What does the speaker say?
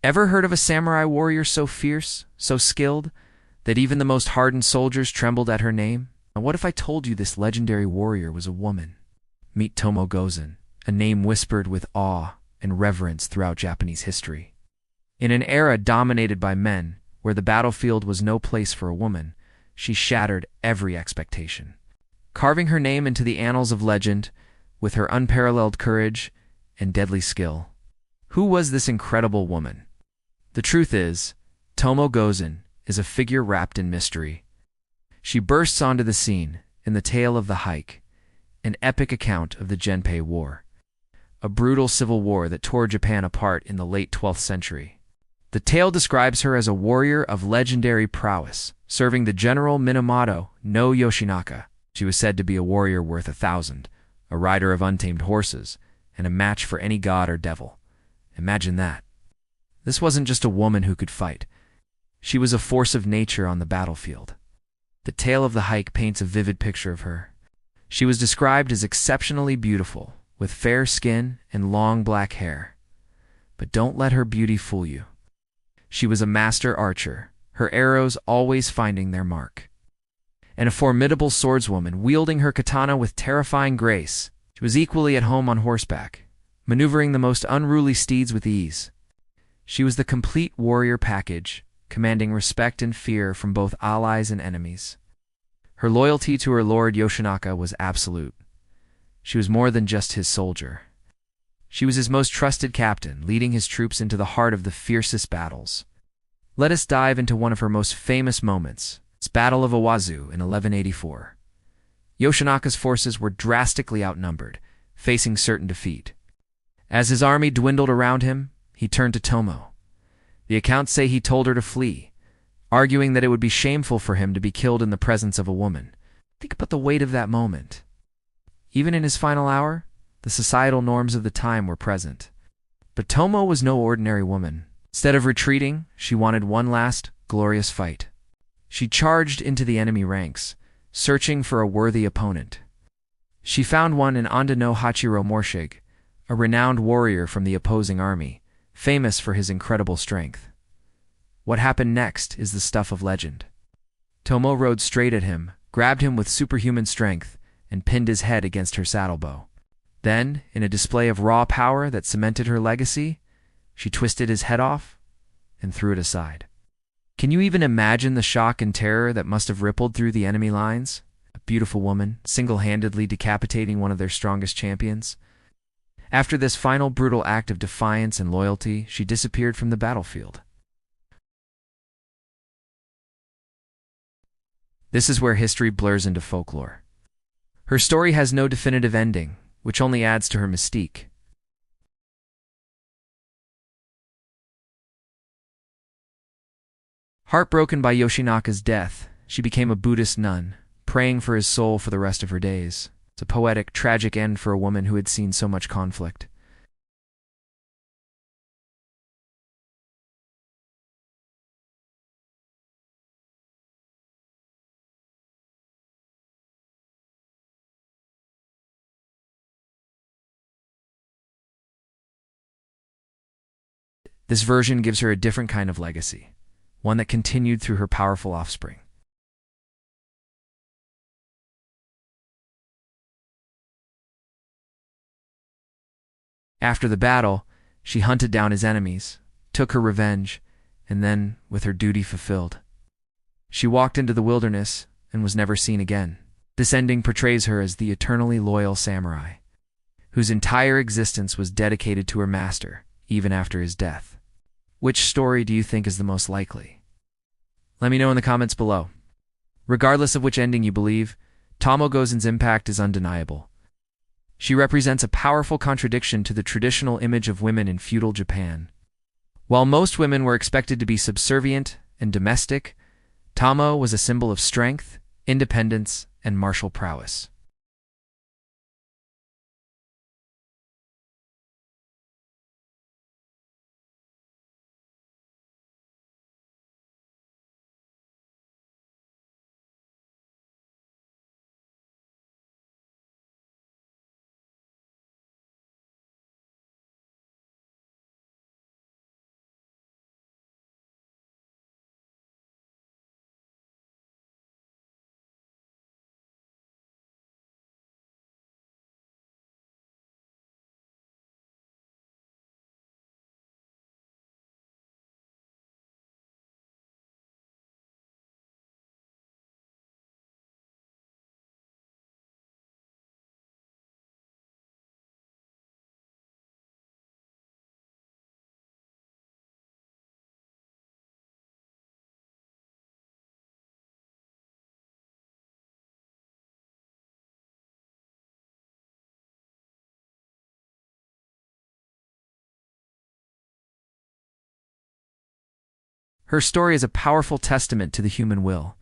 Ever heard of a samurai warrior so fierce, so skilled, that even the most hardened soldiers trembled at her name? And what if I told you this legendary warrior was a woman? Meet Tomoe Gozen, a name whispered with awe and reverence throughout Japanese history. In an era dominated by men, where the battlefield was no place for a woman, she shattered every expectation, carving her name into the annals of legend with her unparalleled courage and deadly skill. Who was this incredible woman? The truth is, Tomoe Gozen is a figure wrapped in mystery. She bursts onto the scene in the tale of the Hike, an epic account of the Genpei War, a brutal civil war that tore Japan apart in the late 12th century. The tale describes her as a warrior of legendary prowess, serving the general Minamoto no Yoshinaka. She was said to be a warrior worth 1,000, a rider of untamed horses, and a match for any god or devil. Imagine that. This wasn't just a woman who could fight. She was a force of nature on the battlefield. The tale of the Hike paints a vivid picture of her. She was described as exceptionally beautiful, with fair skin and long black hair. But don't let her beauty fool you. She was a master archer, her arrows always finding their mark. And a formidable swordswoman, wielding her katana with terrifying grace. She was equally at home on horseback, maneuvering the most unruly steeds with ease. She was the complete warrior package, commanding respect and fear from both allies and enemies. Her loyalty to her lord Yoshinaka was absolute. She was more than just his soldier. She was his most trusted captain, leading his troops into the heart of the fiercest battles. Let us dive into one of her most famous moments, its Battle of Owazu in 1184. Yoshinaka's forces were drastically outnumbered, facing certain defeat. As his army dwindled around him, he turned to Tomoe. The accounts say he told her to flee, arguing that it would be shameful for him to be killed in the presence of a woman. Think about the weight of that moment. Even in his final hour, the societal norms of the time were present. But Tomoe was no ordinary woman. Instead of retreating, she wanted one last, glorious fight. She charged into the enemy ranks, searching for a worthy opponent. She found one in Anda no Hachiro Morshig, a renowned warrior from the opposing army, famous for his incredible strength. What happened next is the stuff of legend. Tomoe rode straight at him, grabbed him with superhuman strength, and pinned his head against her saddlebow. Then, in a display of raw power that cemented her legacy, she twisted his head off and threw it aside. Can you even imagine the shock and terror that must have rippled through the enemy lines? A beautiful woman, single-handedly decapitating one of their strongest champions. After this final brutal act of defiance and loyalty, she disappeared from the battlefield. This is where history blurs into folklore. Her story has no definitive ending, which only adds to her mystique. Heartbroken by Yoshinaka's death, she became a Buddhist nun, praying for his soul for the rest of her days. It's a poetic, tragic end for a woman who had seen so much conflict. This version gives her a different kind of legacy, one that continued through her powerful offspring. After the battle, she hunted down his enemies, took her revenge, and then, with her duty fulfilled, she walked into the wilderness and was never seen again. This ending portrays her as the eternally loyal samurai, whose entire existence was dedicated to her master, even after his death. Which story do you think is the most likely? Let me know in the comments below. Regardless of which ending you believe, Tomoe Gozen's impact is undeniable. She represents a powerful contradiction to the traditional image of women in feudal Japan. While most women were expected to be subservient and domestic, Tomoe was a symbol of strength, independence, and martial prowess. Her story is a powerful testament to the human will,